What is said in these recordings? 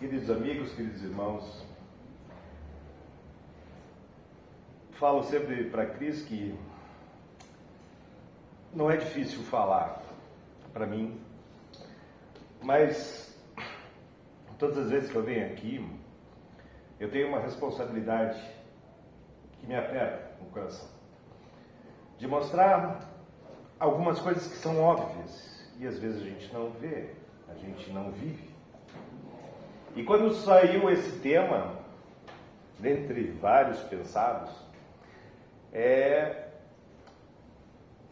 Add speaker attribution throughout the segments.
Speaker 1: Queridos amigos, queridos irmãos, falo sempre para a Cris que não é difícil falar para mim, mas todas as vezes que eu venho aqui, eu tenho uma responsabilidade que me aperta no coração, de mostrar algumas coisas que são óbvias e às vezes a gente não vê, a gente não vive. E quando saiu esse tema, dentre vários pensados,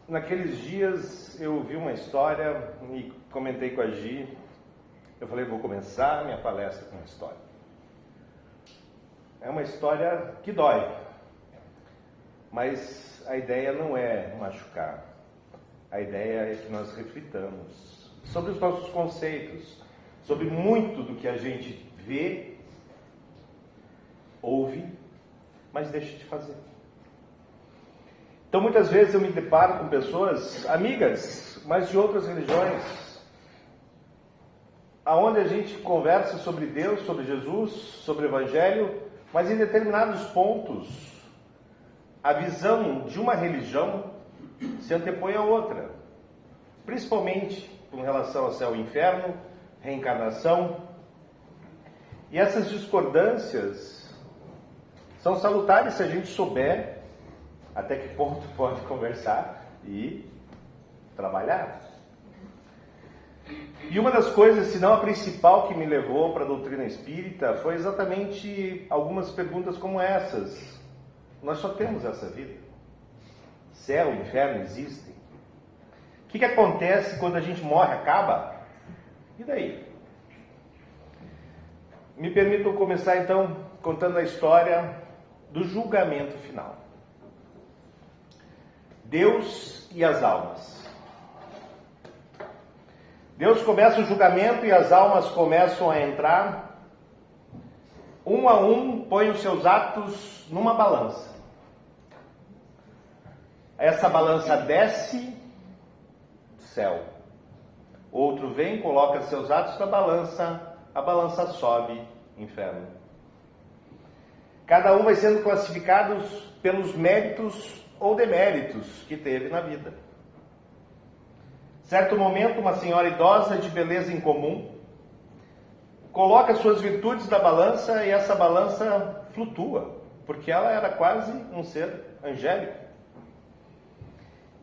Speaker 1: naqueles dias eu ouvi uma história e comentei com a Gi. Eu falei, vou começar minha palestra com uma história. É uma história que dói, mas a ideia não é machucar. A ideia é que nós reflitamos sobre os nossos conceitos, sobre muito do que a gente vê, ouve, mas deixa de fazer. Então muitas vezes eu me deparo com pessoas, amigas, mas de outras religiões, aonde a gente conversa sobre Deus, sobre Jesus, sobre o Evangelho, mas em determinados pontos, a visão de uma religião se antepõe a outra, principalmente com relação ao céu e inferno, reencarnação. E essas discordâncias são salutares se a gente souber até que ponto pode conversar e trabalhar. E uma das coisas, se não a principal, que me levou para a doutrina espírita foi exatamente algumas perguntas como essas. Nós só temos essa vida? Céu e inferno existem? O que acontece quando a gente morre? Acaba? E daí? Me permitam começar então contando a história do julgamento final. Deus e as almas. Deus começa o julgamento e as almas começam a entrar. Um a um põe os seus atos numa balança. Essa balança desce, céu. Outro vem, coloca seus atos na balança, a balança sobe, inferno. Cada um vai sendo classificado pelos méritos ou deméritos que teve na vida. Certo momento, uma senhora idosa de beleza incomum coloca suas virtudes na balança e essa balança flutua, porque ela era quase um ser angélico.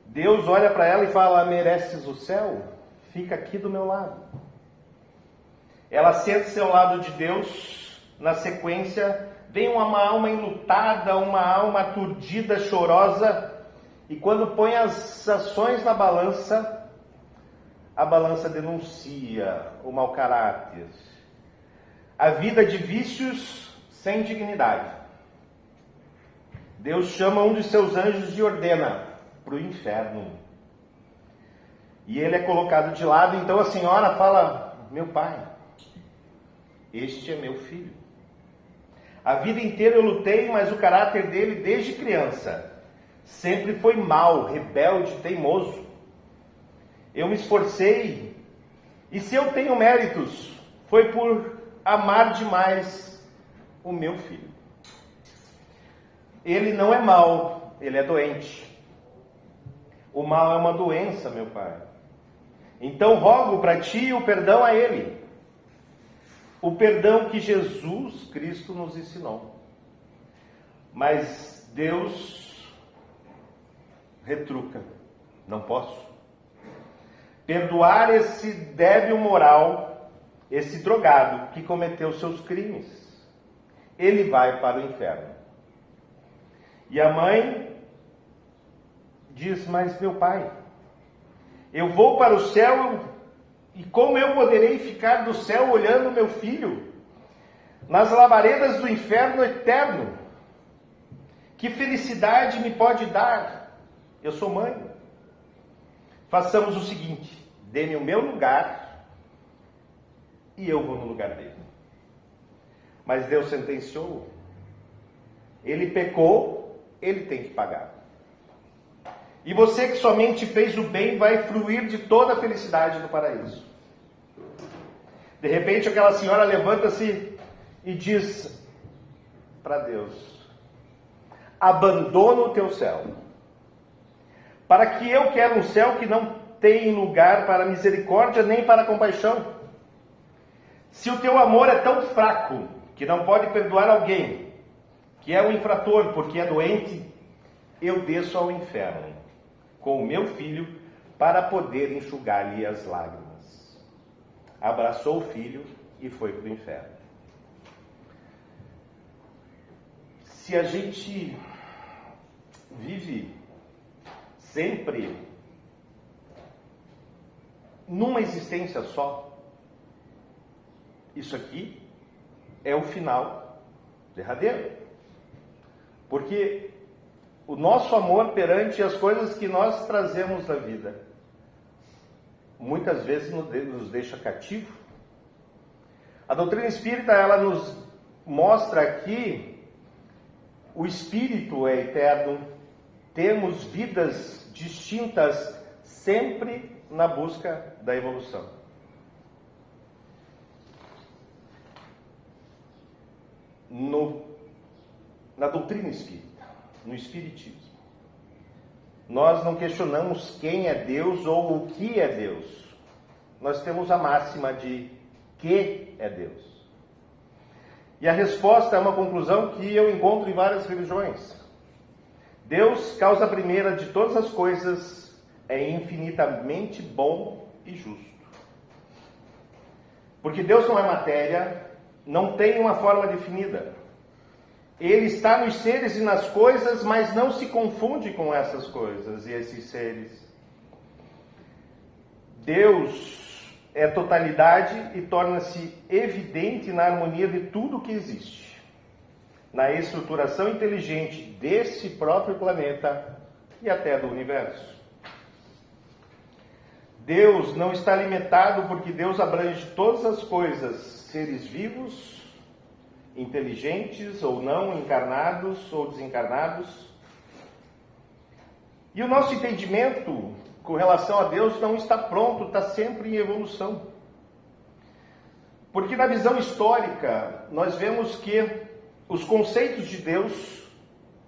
Speaker 1: Deus olha para ela e fala, mereces o céu? Fica aqui do meu lado. Ela senta-se ao lado de Deus, na sequência, vem uma alma enlutada, uma alma aturdida, chorosa, e quando põe as ações na balança, a balança denuncia o mau caráter, a vida de vícios sem dignidade. Deus chama um de seus anjos e ordena para o inferno. E ele é colocado de lado, então a senhora fala, meu pai, este é meu filho. A vida inteira eu lutei, mas o caráter dele desde criança sempre foi mau, rebelde, teimoso. Eu me esforcei, e se eu tenho méritos, foi por amar demais o meu filho. Ele não é mau, ele é doente. O mal é uma doença, meu pai. Então rogo para ti o perdão a ele. O perdão que Jesus Cristo nos ensinou. Mas Deus retruca. Não posso. Perdoar esse débil moral, esse drogado que cometeu seus crimes. Ele vai para o inferno. E a mãe diz, mas meu pai, eu vou para o céu e como eu poderei ficar do céu olhando meu filho nas labaredas do inferno eterno? Que felicidade me pode dar? Eu sou mãe. Façamos o seguinte, dê-me o meu lugar e eu vou no lugar dele. Mas Deus sentenciou. Ele pecou, ele tem que pagar. E você que somente fez o bem vai fruir de toda a felicidade do paraíso. De repente aquela senhora levanta-se e diz para Deus: abandono o teu céu, para que eu quero um céu que não tem lugar para misericórdia nem para compaixão. Se o teu amor é tão fraco que não pode perdoar alguém que é um infrator porque é doente, eu desço ao inferno com o meu filho para poder enxugar-lhe as lágrimas. Abraçou o filho e foi para o inferno. Se a gente vive sempre numa existência só, isso aqui é o final derradeiro. Porque o nosso amor perante as coisas que nós trazemos da vida, muitas vezes nos deixa cativo. A doutrina espírita, ela nos mostra que o espírito é eterno, temos vidas distintas, sempre na busca da evolução. Na doutrina espírita, no espiritismo, nós não questionamos quem é Deus ou o que é Deus. Nós temos a máxima de que é Deus. E a resposta é uma conclusão que eu encontro em várias religiões. Deus, causa primeira de todas as coisas, é infinitamente bom e justo. Porque Deus não é matéria, não tem uma forma definida. Ele está nos seres e nas coisas, mas não se confunde com essas coisas e esses seres. Deus é totalidade e torna-se evidente na harmonia de tudo que existe, na estruturação inteligente desse próprio planeta e até do universo. Deus não está limitado porque Deus abrange todas as coisas, seres vivos, inteligentes ou não, encarnados ou desencarnados. E o nosso entendimento com relação a Deus não está pronto, está sempre em evolução. Porque na visão histórica, nós vemos que os conceitos de Deus,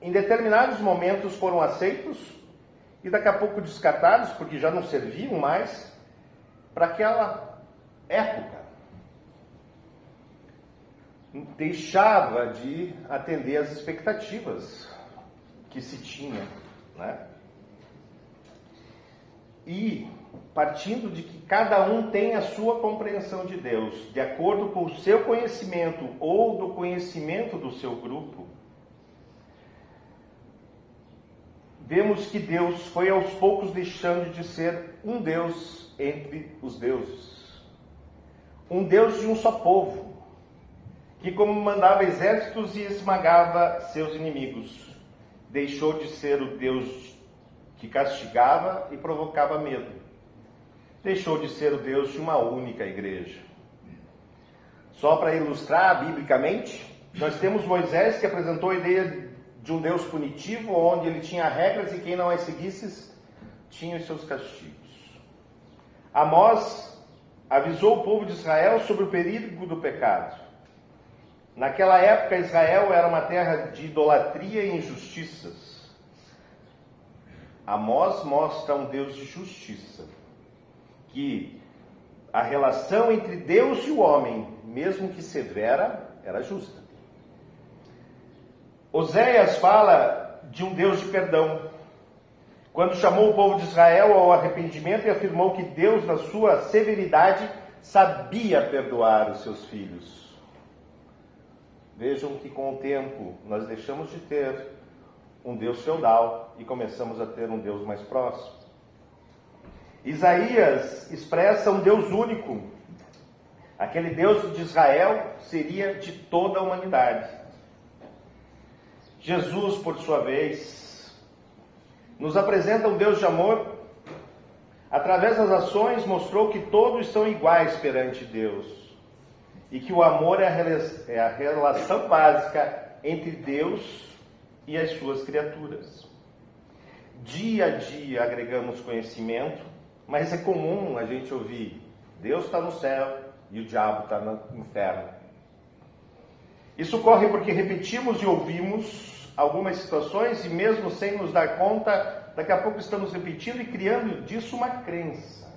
Speaker 1: em determinados momentos, foram aceitos e daqui a pouco descartados, porque já não serviam mais para aquela época. Deixava de atender às expectativas que se tinha, né? E partindo de que cada um tem a sua compreensão de Deus, de acordo com o seu conhecimento ou do conhecimento do seu grupo, vemos que Deus foi aos poucos deixando de ser um Deus entre os deuses, um Deus de um só povo, que comandava exércitos e esmagava seus inimigos. Deixou de ser o Deus que castigava e provocava medo. Deixou de ser o Deus de uma única igreja. Só para ilustrar biblicamente, nós temos Moisés, que apresentou a ideia de um Deus punitivo, onde ele tinha regras e quem não as seguisse tinha os seus castigos. Amós avisou o povo de Israel sobre o perigo do pecado. Naquela época, Israel era uma terra de idolatria e injustiças. Amós mostra um Deus de justiça, que a relação entre Deus e o homem, mesmo que severa, era justa. Oséias fala de um Deus de perdão, quando chamou o povo de Israel ao arrependimento e afirmou que Deus, na sua severidade, sabia perdoar os seus filhos. Vejam que com o tempo nós deixamos de ter um Deus feudal e começamos a ter um Deus mais próximo. Isaías expressa um Deus único. Aquele Deus de Israel seria de toda a humanidade. Jesus, por sua vez, nos apresenta um Deus de amor. Através das ações mostrou que todos são iguais perante Deus. E que o amor é a relação básica entre Deus e as suas criaturas. Dia a dia agregamos conhecimento, mas é comum a gente ouvir: Deus está no céu, e o diabo está no inferno. Isso ocorre porque repetimos e ouvimos algumas situações e mesmo sem nos dar conta, daqui a pouco estamos repetindo e criando disso uma crença.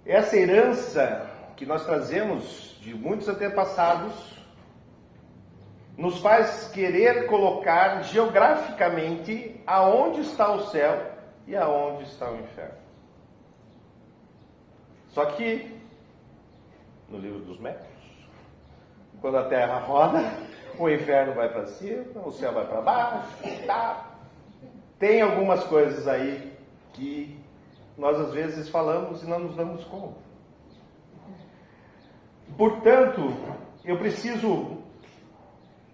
Speaker 1: Essa herança que nós trazemos de muitos antepassados nos faz querer colocar geograficamente aonde está o céu e aonde está o inferno. Só que, no livro dos médiuns, quando a terra roda, o inferno vai para cima, o céu vai para baixo, tá? Tem algumas coisas aí que nós às vezes falamos e não nos damos conta. Portanto, eu preciso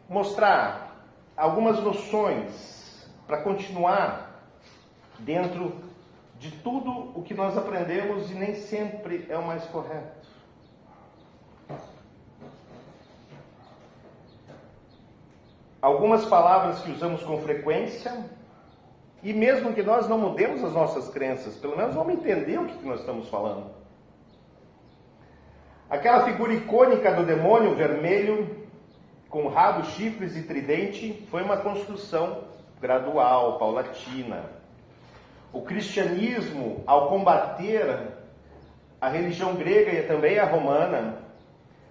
Speaker 1: mostrar algumas noções para continuar dentro de tudo o que nós aprendemos e nem sempre é o mais correto. Algumas palavras que usamos com frequência, e mesmo que nós não mudemos as nossas crenças, pelo menos vamos entender o que nós estamos falando. Aquela figura icônica do demônio vermelho, com rabo, chifres e tridente, foi uma construção gradual, paulatina. O cristianismo, ao combater a religião grega e também a romana,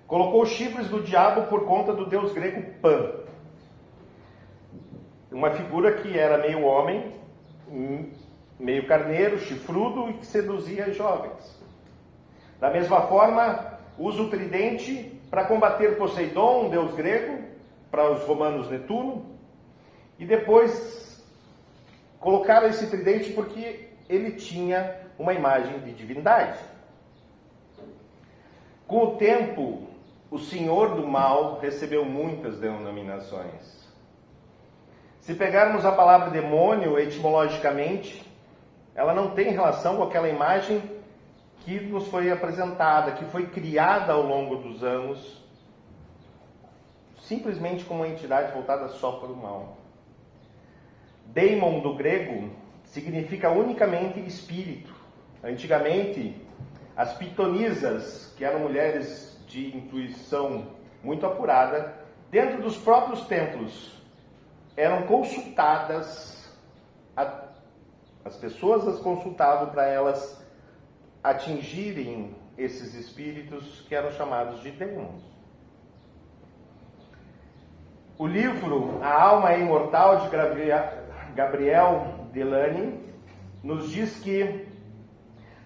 Speaker 1: colocou os chifres do diabo por conta do deus grego Pan. Uma figura que era meio homem, meio carneiro, chifrudo e que seduzia jovens. Da mesma forma, usa o tridente para combater Poseidon, um deus grego, para os romanos Netuno, e depois colocaram esse tridente porque ele tinha uma imagem de divindade. Com o tempo, o senhor do mal recebeu muitas denominações. Se pegarmos a palavra demônio etimologicamente, ela não tem relação com aquela imagem que nos foi apresentada, que foi criada ao longo dos anos, simplesmente como uma entidade voltada só para o mal. Daimon, do grego, significa unicamente espírito. Antigamente, as pitonisas, que eram mulheres de intuição muito apurada, dentro dos próprios templos, eram consultadas, as pessoas as consultavam para elas atingirem esses espíritos que eram chamados de demônios. O livro A Alma é Imortal, de Gabriel Delany, nos diz que,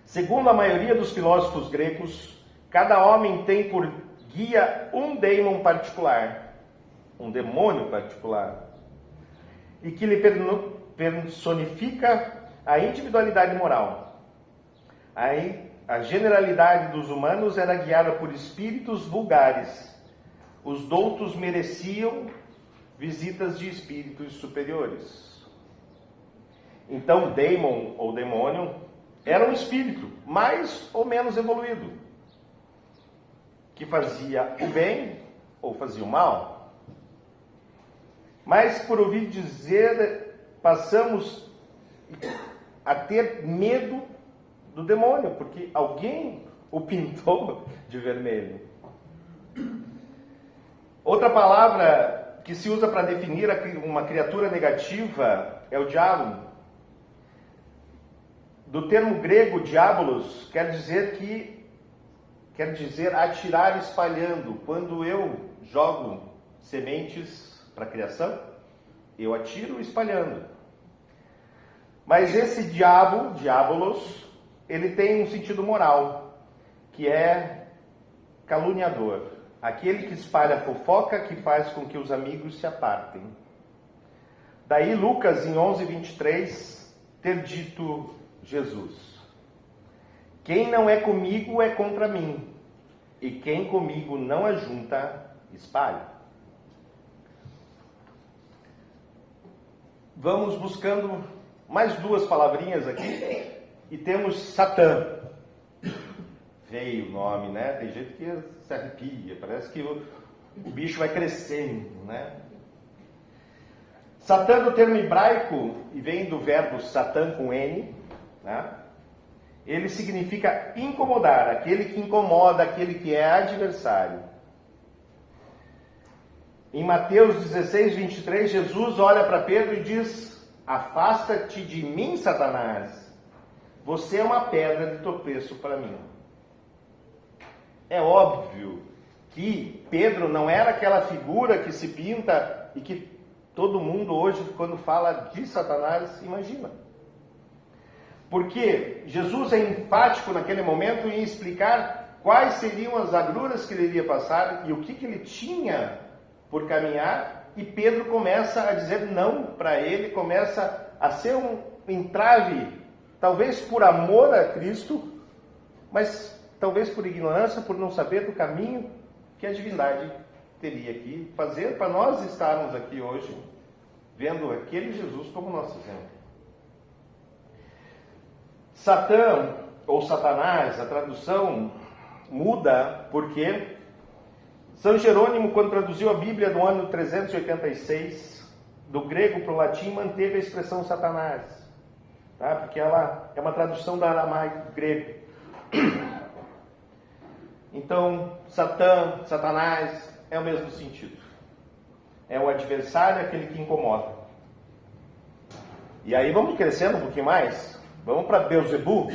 Speaker 1: segundo a maioria dos filósofos gregos, cada homem tem por guia um daimon particular, um demônio particular, e que lhe personifica a individualidade moral. Aí, a generalidade dos humanos era guiada por espíritos vulgares. Os doutos mereciam visitas de espíritos superiores. Então, daimon ou demônio era um espírito mais ou menos evoluído, que fazia o bem ou fazia o mal. Mas, por ouvir dizer, passamos a ter medo do demônio, porque alguém o pintou de vermelho. Outra palavra que se usa para definir uma criatura negativa é o diabo. Do termo grego diabolos, quer dizer atirar espalhando. Quando eu jogo sementes para a criação, eu atiro espalhando. Mas esse diabo, diabolos, ele tem um sentido moral, que é caluniador. Aquele que espalha fofoca, que faz com que os amigos se apartem. Daí Lucas, em 11:23, ter dito Jesus: quem não é comigo é contra mim, e quem comigo não ajunta, espalha. Vamos buscando mais duas palavrinhas aqui, e temos Satã. Feio o nome, né? Tem gente que se arrepia, parece que o bicho vai crescendo, né? Satã, do termo hebraico, e vem do verbo Satã com N, né? ele significa incomodar, aquele que incomoda, aquele que é adversário. Em Mateus 16, 23, Jesus olha para Pedro e diz: afasta-te de mim, Satanás, você é uma pedra de tropeço para mim. É óbvio que Pedro não era aquela figura que se pinta e que todo mundo hoje, quando fala de Satanás, imagina. Porque Jesus é enfático naquele momento em explicar quais seriam as agruras que ele iria passar e o que ele tinha por caminhar, e Pedro começa a dizer não para ele, começa a ser um entrave, talvez por amor a Cristo, mas talvez por ignorância, por não saber do caminho que a divindade teria que fazer para nós estarmos aqui hoje, vendo aquele Jesus como nosso exemplo. Satã, ou Satanás, a tradução muda porque São Jerônimo, quando traduziu a Bíblia no ano 386, do grego para o latim, manteve a expressão Satanás, tá? Porque ela é uma tradução do aramaico grego. Então, Satã, Satanás, é o mesmo sentido. É o adversário, aquele que incomoda. E aí vamos crescendo um pouquinho mais. Vamos para Beelzebu.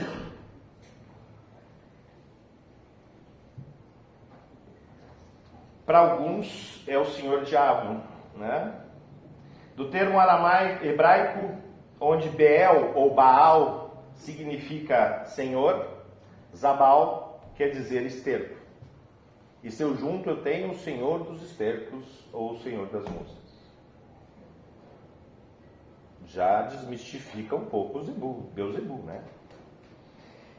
Speaker 1: Para alguns é o Senhor Diabo, né? Do termo aramaico, hebraico, onde Beel ou Baal significa Senhor, Zabal quer dizer esterco. E se eu junto eu tenho o Senhor dos estercos ou o Senhor das moças. Já desmistifica um pouco o Beelzebu, né?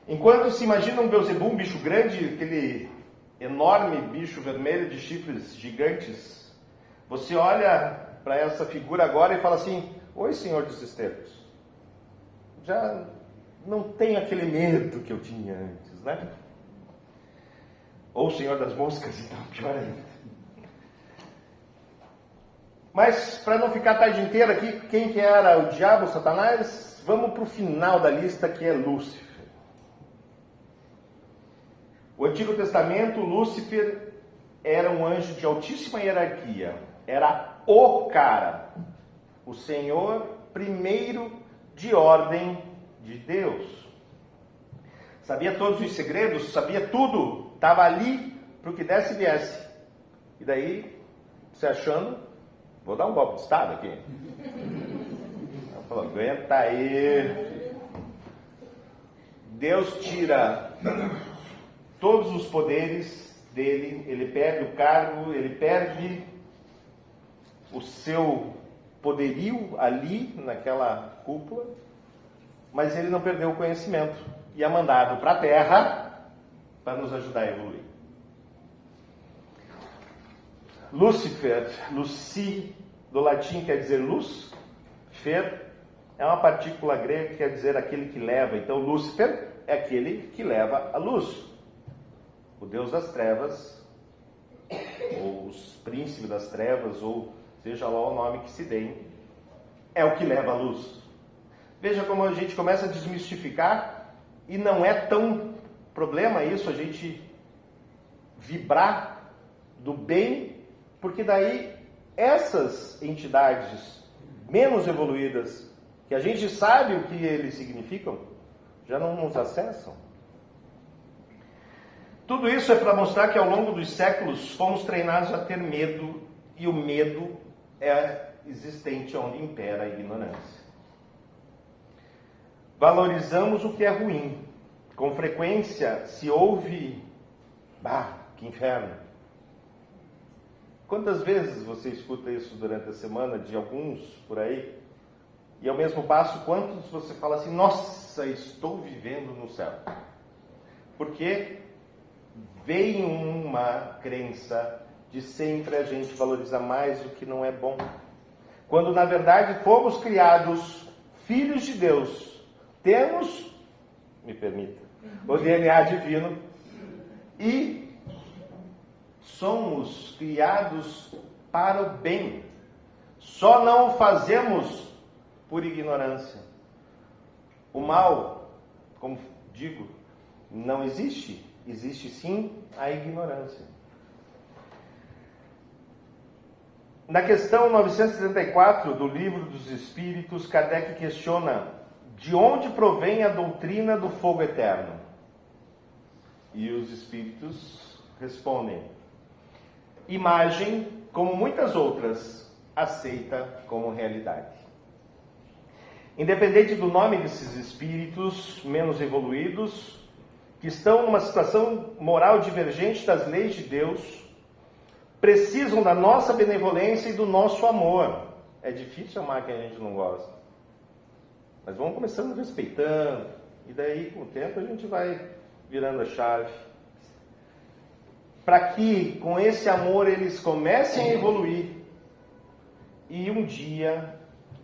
Speaker 1: Enquanto se imagina um Beelzebu, um bicho grande, aquele enorme bicho vermelho de chifres gigantes, você olha para essa figura agora e fala assim: oi, Senhor dos estercos. Já não tenho aquele medo que eu tinha antes, né? Ou o Senhor das moscas, então, pior ainda. Mas, para não ficar a tarde inteira aqui, quem que era o diabo, Satanás, vamos para o final da lista, que é Lúcifer. O Antigo Testamento, Lúcifer era um anjo de altíssima hierarquia. Era o cara, o Senhor primeiro de ordem de Deus. Sabia todos os segredos, sabia tudo, estava ali para o que desse e viesse. E daí, você achando, vou dar um golpe de Estado aqui. Ela falou: aguenta aí. Deus tira todos os poderes dele, ele perde o cargo, ele perde o seu poderio ali naquela cúpula, mas ele não perdeu o conhecimento e é mandado para a terra para nos ajudar a evoluir. Lúcifer, Luci, do latim quer dizer luz, fer é uma partícula grega que quer dizer aquele que leva. Então Lúcifer é aquele que leva a luz. O Deus das trevas, ou os príncipes das trevas, ou seja lá o nome que se dê, é o que leva a luz. Veja como a gente começa a desmistificar, e não é tão problema isso, a gente vibrar do bem, porque daí essas entidades menos evoluídas, que a gente sabe o que eles significam, já não nos acessam. Tudo isso é para mostrar que ao longo dos séculos fomos treinados a ter medo, e o medo é existente onde impera a ignorância. Valorizamos o que é ruim. Com frequência se ouve: bah, que inferno. Quantas vezes você escuta isso durante a semana de alguns por aí? E ao mesmo passo, quantos você fala assim: nossa, estou vivendo no céu? Porque vem uma crença de sempre a gente valorizar mais o que não é bom. Quando na verdade fomos criados filhos de Deus, temos, me permita, o DNA divino e somos criados para o bem. Só não o fazemos por ignorância. O mal, como digo, não existe. Existe sim a ignorância. Na questão 974 do Livro dos Espíritos, Kardec questiona de onde provém a doutrina do fogo eterno. E os espíritos respondem: imagem, como muitas outras, aceita como realidade. Independente do nome desses espíritos menos evoluídos, que estão numa situação moral divergente das leis de Deus, precisam da nossa benevolência e do nosso amor. É difícil amar quem a gente não gosta. Mas vamos começando respeitando, e daí com o tempo a gente vai virando a chave. Para que com esse amor eles comecem a evoluir e um dia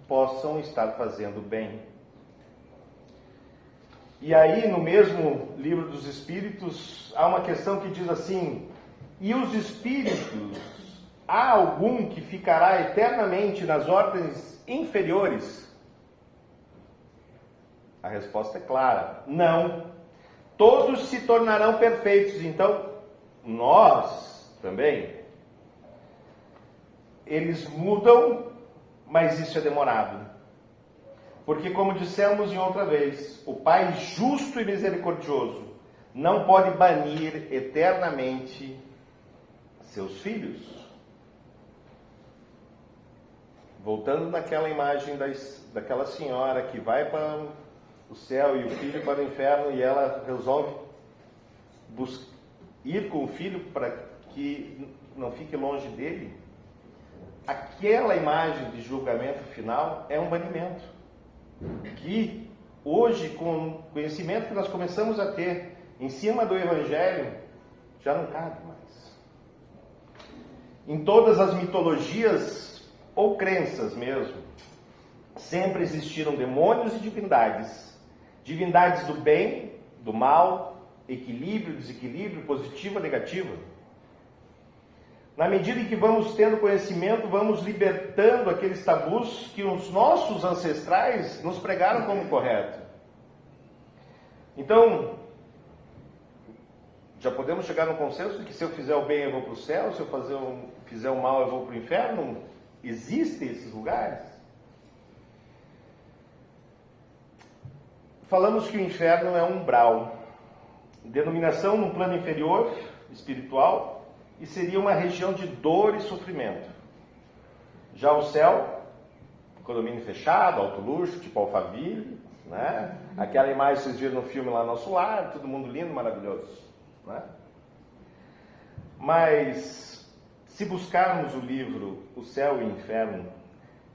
Speaker 1: possam estar fazendo bem. E aí no mesmo Livro dos Espíritos há uma questão que diz assim: e os espíritos, há algum que ficará eternamente nas ordens inferiores? A resposta é clara: não. Todos se tornarão perfeitos. Então, nós também. Eles mudam, mas isso é demorado. Porque, como dissemos em outra vez, o Pai justo e misericordioso não pode banir eternamente seus filhos. Voltando naquela imagem daquela senhora que vai para o céu e o filho para o inferno, e ela resolve ir com o filho para que não fique longe dele. Aquela imagem de julgamento final é um banimento, que hoje, com o conhecimento que nós começamos a ter em cima do Evangelho, já não cabe mais. Em todas as mitologias ou crenças mesmo, sempre existiram demônios e divindades. Divindades do bem, do mal, equilíbrio, desequilíbrio, positivo, negativo. Na medida em que vamos tendo conhecimento, vamos libertando aqueles tabus que os nossos ancestrais nos pregaram como correto. Então, já podemos chegar no consenso de que se eu fizer o bem eu vou para o céu, se eu fizer o mal eu vou para o inferno? Existem esses lugares? Falamos que o inferno é um umbral, denominação no plano inferior, espiritual, e seria uma região de dor e sofrimento. Já o céu, condomínio fechado, alto luxo, tipo Alphaville, né? Aquela imagem que vocês viram no filme lá, Nosso Lar, todo mundo lindo, maravilhoso, né? Mas, se buscarmos o livro O Céu e o Inferno,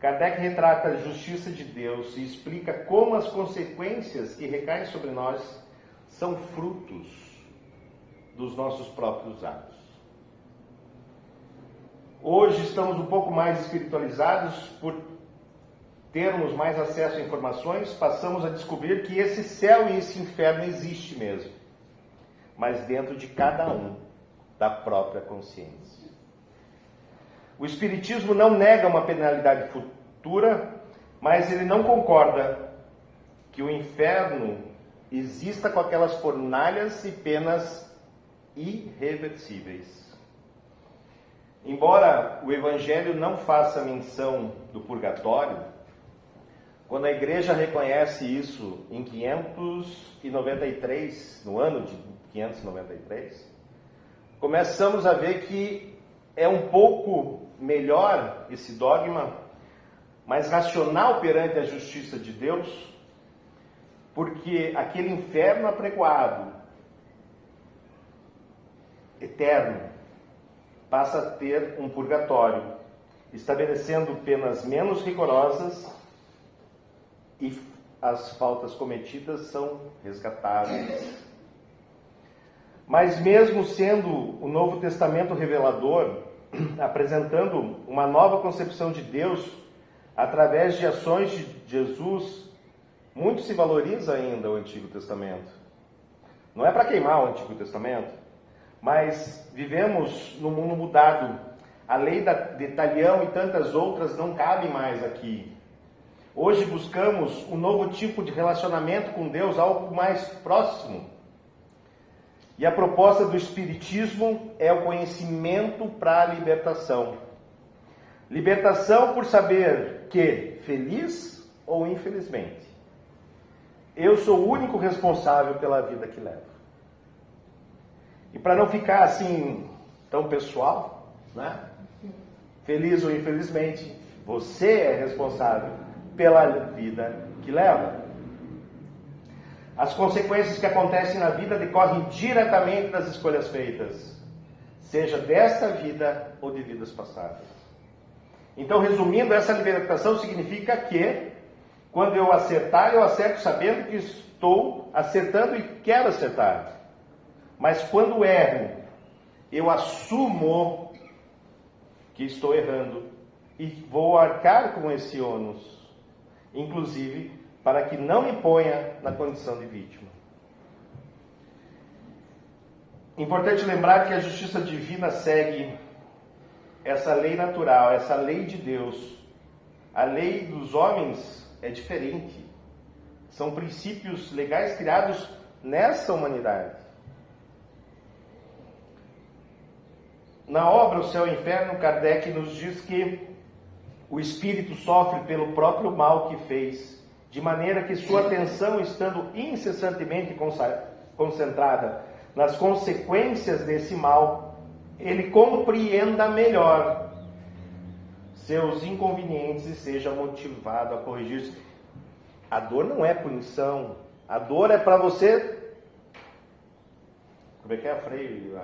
Speaker 1: Kardec retrata a justiça de Deus e explica como as consequências que recaem sobre nós são frutos dos nossos próprios atos. Hoje estamos um pouco mais espiritualizados por termos mais acesso a informações, passamos a descobrir que esse céu e esse inferno existe mesmo, mas dentro de cada um, da própria consciência. O Espiritismo não nega uma penalidade futura, mas ele não concorda que o inferno exista com aquelas fornalhas e penas irreversíveis. Embora o Evangelho não faça menção do purgatório, quando a Igreja reconhece isso em 593, no ano de 593, começamos a ver que é um pouco melhor esse dogma, mais racional perante a justiça de Deus, porque aquele inferno apregoado, eterno, passa a ter um purgatório, estabelecendo penas menos rigorosas e as faltas cometidas são resgatáveis. Mas mesmo sendo o Novo Testamento revelador, apresentando uma nova concepção de Deus através de ações de Jesus, muito se valoriza ainda o Antigo Testamento. Não é para queimar o Antigo Testamento, mas vivemos num mundo mudado. A lei de Talião e tantas outras não cabem mais aqui. Hoje buscamos um novo tipo de relacionamento com Deus, algo mais próximo. E a proposta do Espiritismo é o conhecimento para a libertação. Libertação por saber que, feliz ou infelizmente, eu sou o único responsável pela vida que levo. E para não ficar assim tão pessoal, né? Feliz ou infelizmente, você é responsável pela vida que leva. As consequências que acontecem na vida decorrem diretamente das escolhas feitas, seja desta vida ou de vidas passadas. Então, resumindo, essa libertação significa que, quando eu acertar, eu acerto sabendo que estou acertando e quero acertar. Mas quando erro, eu assumo que estou errando e vou arcar com esse ônus, inclusive para que não me ponha na condição de vítima. Importante lembrar que a justiça divina segue essa lei natural, essa lei de Deus. A lei dos homens é diferente. São princípios legais criados nessa humanidade. Na obra O Céu e o Inferno, Kardec nos diz que o espírito sofre pelo próprio mal que fez, de maneira que sua atenção, estando incessantemente concentrada nas consequências desse mal, ele compreenda melhor seus inconvenientes e seja motivado a corrigir. A dor não é punição, a dor é para você... Como é que é? Freio?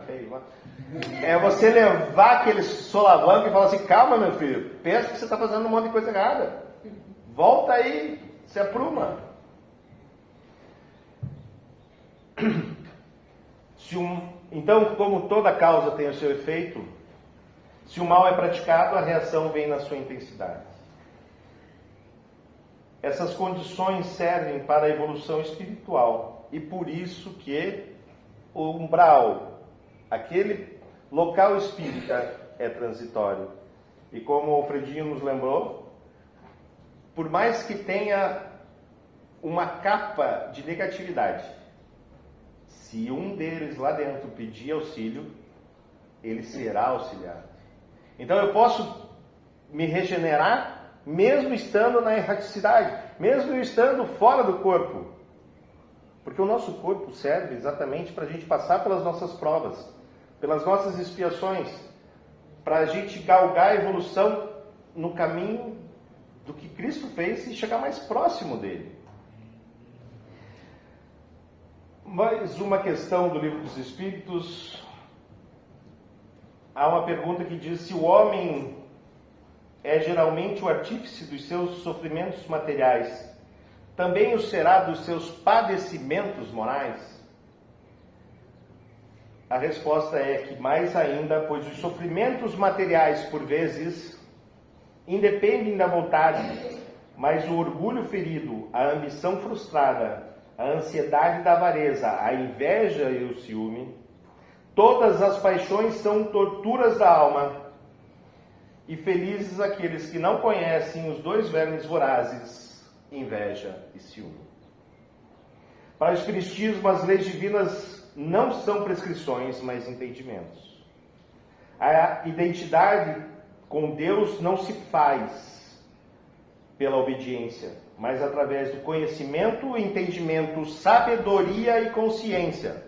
Speaker 1: É você levar aquele solavanco e falar assim: calma, meu filho, pensa que você está fazendo um monte de coisa errada. Volta aí, se apruma. Então, como toda causa tem o seu efeito, se o mal é praticado, a reação vem na sua intensidade. Essas condições servem para a evolução espiritual e por isso que o umbral, aquele local espírita, é transitório. E como o Fredinho nos lembrou, por mais que tenha uma capa de negatividade, se um deles lá dentro pedir auxílio, ele será auxiliado. Então eu posso me regenerar mesmo estando na erraticidade, mesmo estando fora do corpo. Porque o nosso corpo serve exatamente para a gente passar pelas nossas provas, pelas nossas expiações, para a gente galgar a evolução no caminho do que Cristo fez e chegar mais próximo dele. Mais uma questão do Livro dos Espíritos. Há uma pergunta que diz: se o homem é geralmente o artífice dos seus sofrimentos materiais, também o será dos seus padecimentos morais? A resposta é que mais ainda, pois os sofrimentos materiais, por vezes, independem da vontade, mas o orgulho ferido, a ambição frustrada, a ansiedade da avareza, a inveja e o ciúme, todas as paixões são torturas da alma, e felizes aqueles que não conhecem os dois vermes vorazes, inveja e ciúme. Para o Espiritismo, as leis divinas não são prescrições, mas entendimentos. A identidade com Deus não se faz pela obediência, mas através do conhecimento, entendimento, sabedoria e consciência.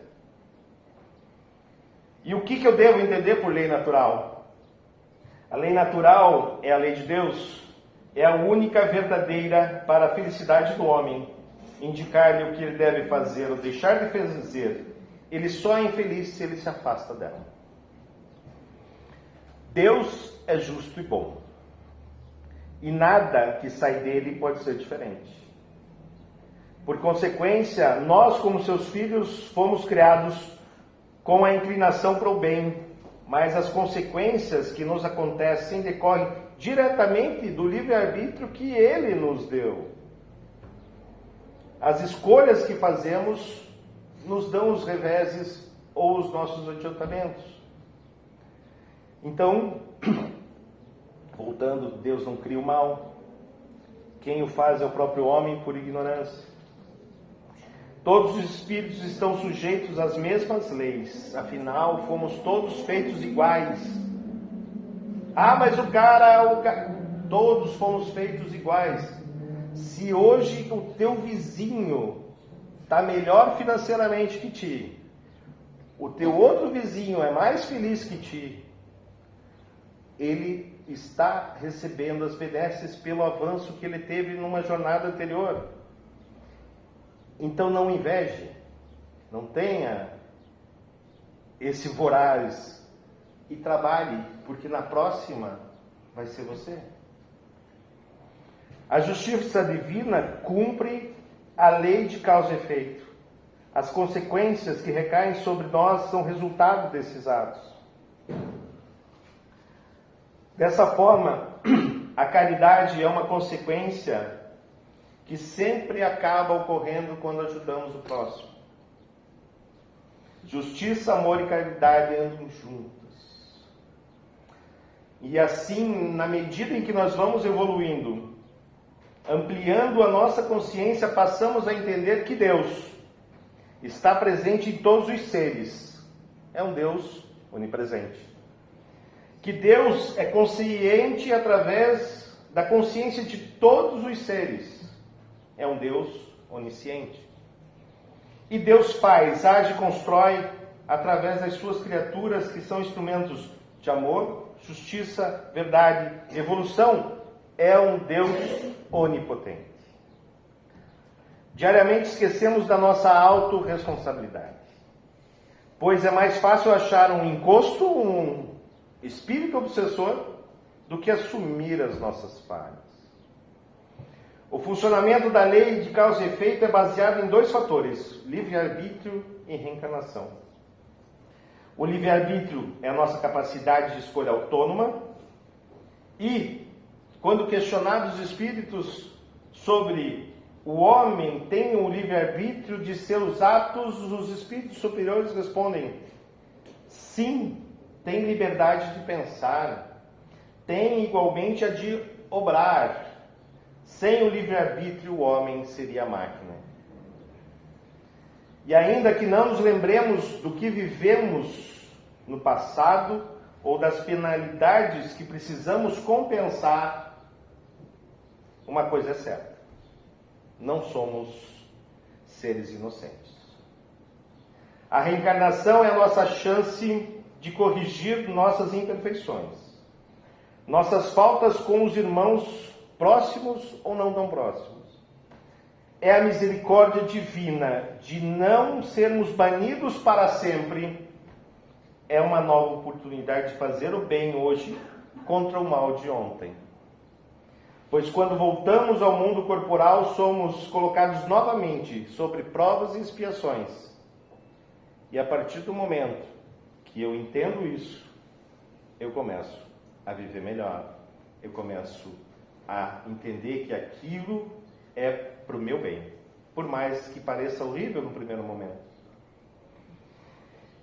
Speaker 1: E o que eu devo entender por lei natural? A lei natural é a lei de Deus, é a única verdadeira para a felicidade do homem. Indicar-lhe o que ele deve fazer ou deixar de fazer, ele só é infeliz se ele se afasta dela. Deus é justo e bom, e nada que sai dele pode ser diferente. Por consequência, nós, como seus filhos, fomos criados com a inclinação para o bem, mas as consequências que nos acontecem decorrem diretamente do livre-arbítrio que Ele nos deu. As escolhas que fazemos nos dão os reveses ou os nossos adiantamentos. Então, voltando, Deus não cria o mal. quem o faz é o próprio homem por ignorância. Todos os espíritos estão sujeitos às mesmas leis, afinal fomos todos feitos iguais. Ah, mas todos fomos feitos iguais. Se hoje o teu vizinho está melhor financeiramente que ti, o teu outro vizinho é mais feliz que ti, ele está recebendo as benesses pelo avanço que ele teve numa jornada anterior. Então não inveje, não tenha esse voraz e trabalhe, porque na próxima vai ser você. A justiça divina cumpre a lei de causa e efeito. As consequências que recaem sobre nós são resultado desses atos. Dessa forma, a caridade é uma consequência que sempre acaba ocorrendo quando ajudamos o próximo. Justiça, amor e caridade andam juntas. E assim, na medida em que nós vamos evoluindo, ampliando a nossa consciência, passamos a entender que Deus está presente em todos os seres. É um Deus onipresente. Que Deus é consciente através da consciência de todos os seres. É um Deus onisciente. E Deus faz, age e constrói através das suas criaturas, que são instrumentos de amor, justiça, verdade, evolução. É um Deus onipotente. Diariamente esquecemos da nossa autorresponsabilidade, pois é mais fácil achar um encosto, um espírito obsessor, do que assumir as nossas falhas. O funcionamento da lei de causa e efeito é baseado em dois fatores: livre-arbítrio e reencarnação. O livre-arbítrio é a nossa capacidade de escolha autônoma e, quando questionados os espíritos sobre o homem tem o livre-arbítrio de seus atos, os espíritos superiores respondem: sim, tem liberdade de pensar, tem igualmente a de obrar. Sem o livre-arbítrio, o homem seria máquina. E ainda que não nos lembremos do que vivemos no passado ou das penalidades que precisamos compensar, uma coisa é certa: não somos seres inocentes. A reencarnação é a nossa chance de corrigir nossas imperfeições, nossas faltas com os irmãos próximos ou não tão próximos. É a misericórdia divina de não sermos banidos para sempre. É uma nova oportunidade de fazer o bem hoje contra o mal de ontem. Pois quando voltamos ao mundo corporal, somos colocados novamente sobre provas e expiações. E a partir do momento que eu entendo isso, eu começo a viver melhor. Eu começo a entender que aquilo é para o meu bem, por mais que pareça horrível no primeiro momento.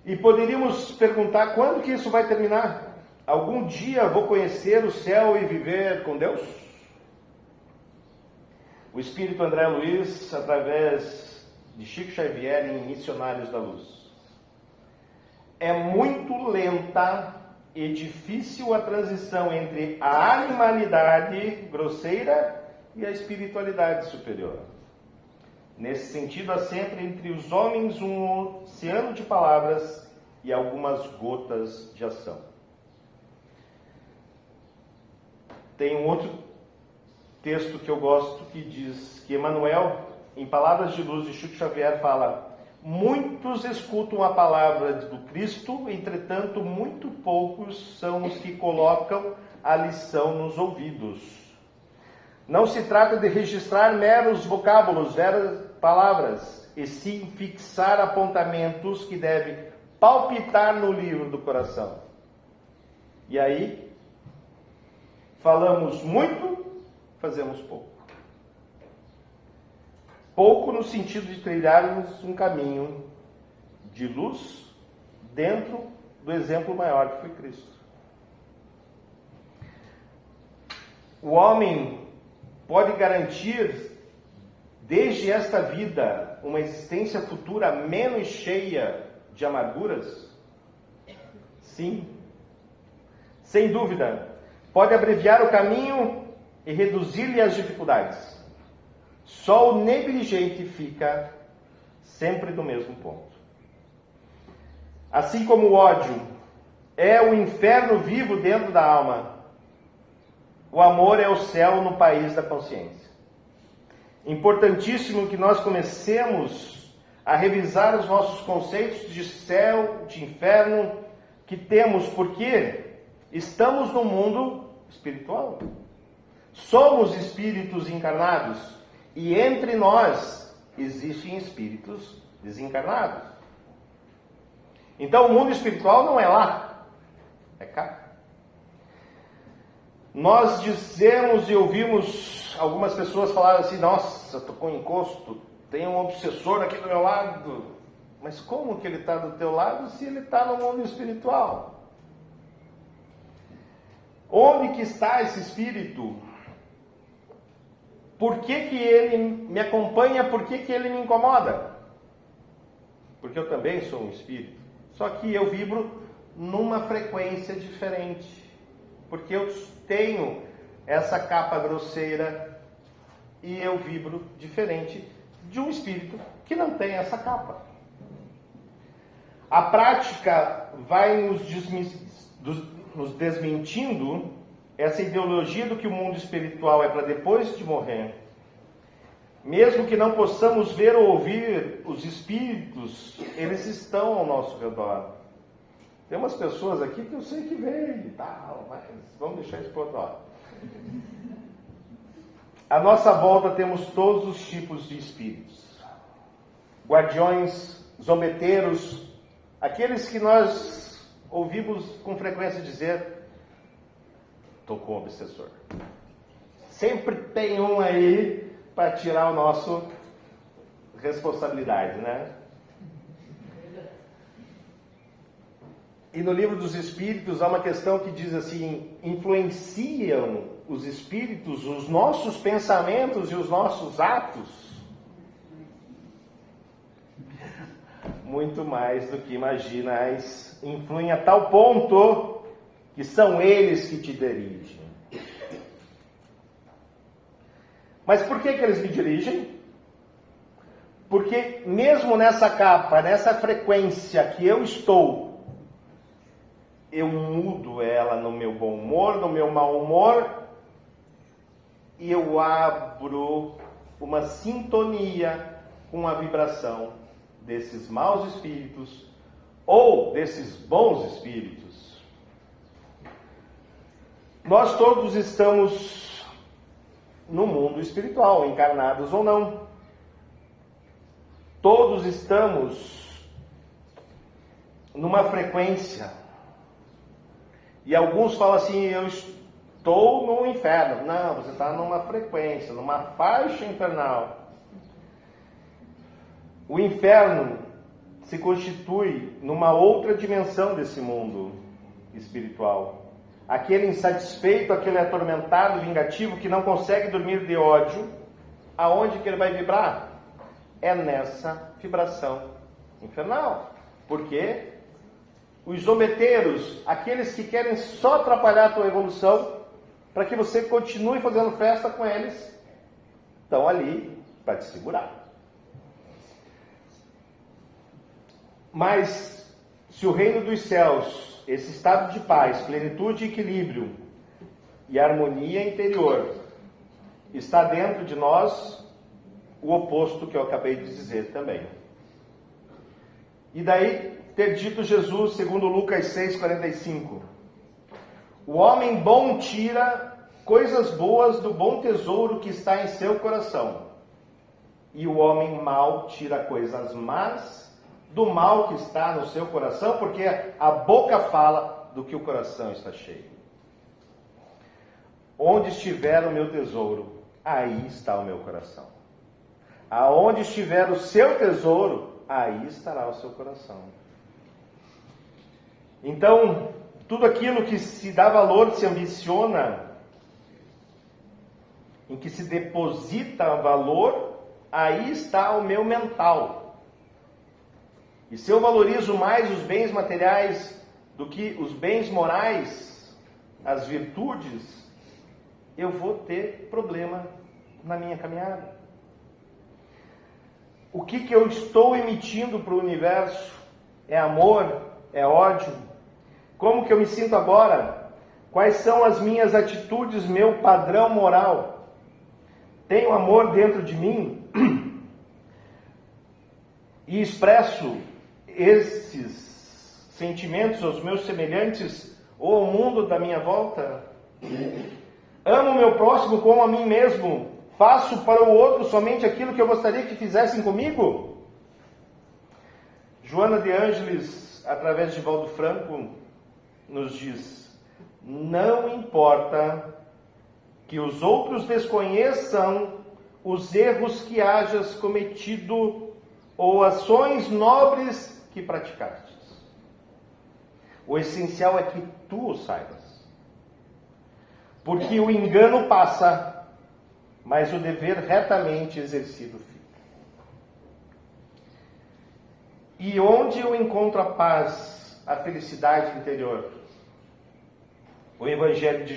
Speaker 1: E poderíamos perguntar: quando que isso vai terminar? Algum dia vou conhecer o céu e viver com Deus? O Espírito André Luiz, através de Chico Xavier em Missionários da Luz: é muito lenta e difícil a transição entre a animalidade grosseira e a espiritualidade superior. Nesse sentido, há sempre entre os homens um oceano de palavras e algumas gotas de ação. Tem um outro texto que eu gosto que diz que Emmanuel, em Palavras de Luz de Chico Xavier, fala: muitos escutam a palavra do Cristo, entretanto muito poucos são os que colocam a lição nos ouvidos. Não se trata de registrar meros vocábulos, meras palavras, e sim fixar apontamentos que devem palpitar no livro do coração. E aí, falamos muito, fazemos pouco. Pouco no sentido de trilharmos um caminho de luz dentro do exemplo maior que foi Cristo. O homem pode garantir, desde esta vida, uma existência futura menos cheia de amarguras? Sim. Sem dúvida, pode abreviar o caminho e reduzir-lhe as dificuldades. Só o negligente fica sempre no mesmo ponto. Assim como o ódio é o inferno vivo dentro da alma, o amor é o céu no país da consciência. Importantíssimo que nós comecemos a revisar os nossos conceitos de céu, de inferno, que temos, porque estamos no mundo espiritual. Somos espíritos encarnados e entre nós existem espíritos desencarnados. Então o mundo espiritual não é lá, é cá. Nós dizemos e ouvimos algumas pessoas falarem assim: nossa, estou com encosto, tem um obsessor aqui do meu lado. Mas como que ele está do teu lado se ele está no mundo espiritual? Onde que está esse espírito? Por que que ele me acompanha? Por que que ele me incomoda? Porque eu também sou um espírito. Só que eu vibro numa frequência diferente. Porque eu tenho essa capa grosseira e eu vibro diferente de um espírito que não tem essa capa. A prática vai nos desmentindo essa ideologia do que o mundo espiritual é para depois de morrer. Mesmo que não possamos ver ou ouvir os espíritos, eles estão ao nosso redor. Tem umas pessoas aqui que eu sei que veem e tal, mas vamos deixar isso para outro lado. À nossa volta temos todos os tipos de espíritos. Guardiões, zombeteiros, aqueles que nós ouvimos com frequência dizer: estou com o obsessor. Sempre tem um aí para tirar o nosso responsabilidade, né? E no livro dos Espíritos há uma questão que diz assim: influenciam os espíritos os nossos pensamentos e os nossos atos? Muito mais do que imaginais. Influem a tal ponto que são eles que te dirigem. Mas por que eles me dirigem? Porque mesmo nessa capa, nessa frequência que eu estou, eu mudo ela no meu bom humor, no meu mau humor, e eu abro uma sintonia com a vibração desses maus espíritos ou desses bons espíritos. Nós todos estamos no mundo espiritual, encarnados ou não. Todos estamos numa frequência. E alguns falam assim: eu estou no inferno. Não, você está numa frequência, numa faixa infernal. O inferno se constitui numa outra dimensão desse mundo espiritual. Aquele insatisfeito, aquele atormentado, vingativo, que não consegue dormir de ódio, aonde que ele vai vibrar? É nessa vibração infernal. Por quê? Os zombeteiros, aqueles que querem só atrapalhar a tua evolução, para que você continue fazendo festa com eles, estão ali para te segurar. Mas, se o reino dos céus, esse estado de paz, plenitude e equilíbrio e harmonia interior, está dentro de nós, o oposto que eu acabei de dizer também. E daí ter dito Jesus, segundo Lucas 6,45, o homem bom tira coisas boas do bom tesouro que está em seu coração, e o homem mau tira coisas más do mal que está no seu coração, porque a boca fala do que o coração está cheio. Onde estiver o meu tesouro, aí está o meu coração. Aonde estiver o seu tesouro, aí estará o seu coração. Então, tudo aquilo que se dá valor, se ambiciona, em que se deposita valor, aí está o meu mental. E se eu valorizo mais os bens materiais do que os bens morais, as virtudes, eu vou ter problema na minha caminhada. O que eu estou emitindo para o universo? É amor? É ódio? Como que eu me sinto agora? Quais são as minhas atitudes, meu padrão moral? Tenho amor dentro de mim? E expresso esses sentimentos aos meus semelhantes ou ao mundo da minha volta? Amo o meu próximo como a mim mesmo? Faço para o outro somente aquilo que eu gostaria que fizessem comigo? Joana de Ângeles, através de Valdo Franco, nos diz: não importa que os outros desconheçam os erros que hajas cometido ou ações nobres que praticastes. O essencial é que tu o saibas. Porque o engano passa, mas o dever retamente exercido fica. E onde eu encontro a paz, a felicidade interior? O Evangelho de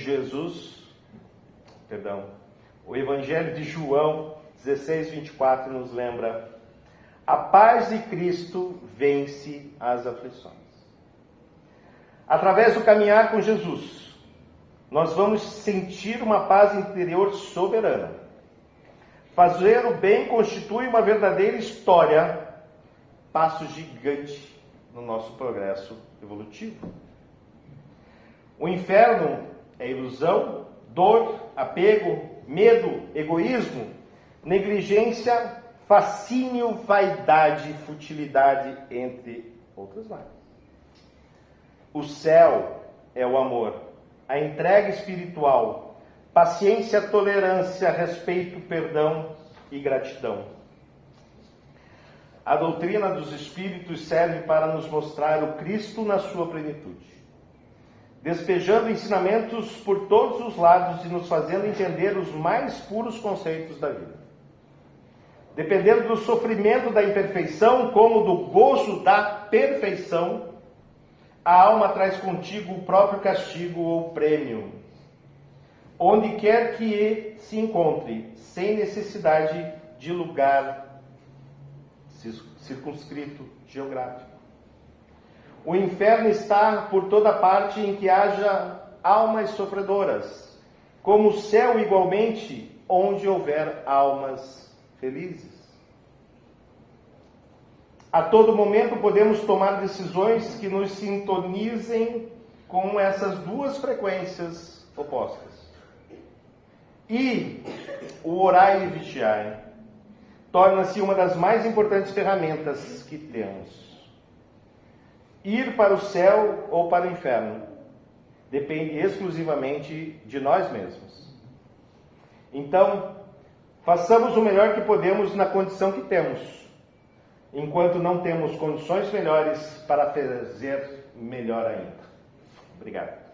Speaker 1: o Evangelho de João 16:24 nos lembra: a paz de Cristo vence as aflições. Através do caminhar com Jesus, nós vamos sentir uma paz interior soberana. Fazer o bem constitui uma verdadeira história, passo gigante no nosso progresso evolutivo. O inferno é ilusão, dor, apego, medo, egoísmo, negligência, fascínio, vaidade, futilidade, entre outras mais. O céu é o amor, a entrega espiritual, paciência, tolerância, respeito, perdão e gratidão. A doutrina dos Espíritos serve para nos mostrar o Cristo na sua plenitude, despejando ensinamentos por todos os lados e nos fazendo entender os mais puros conceitos da vida. Dependendo do sofrimento da imperfeição como do gozo da perfeição, a alma traz contigo o próprio castigo ou prêmio, onde quer que se encontre, sem necessidade de lugar circunscrito geográfico. O inferno está por toda parte em que haja almas sofredoras, como o céu igualmente, onde houver almas felizes. A todo momento podemos tomar decisões que nos sintonizem com essas duas frequências opostas. E o orai e vigiai torna-se uma das mais importantes ferramentas que temos. Ir para o céu ou para o inferno depende exclusivamente de nós mesmos. Então, façamos o melhor que podemos na condição que temos, enquanto não temos condições melhores para fazer melhor ainda. Obrigado.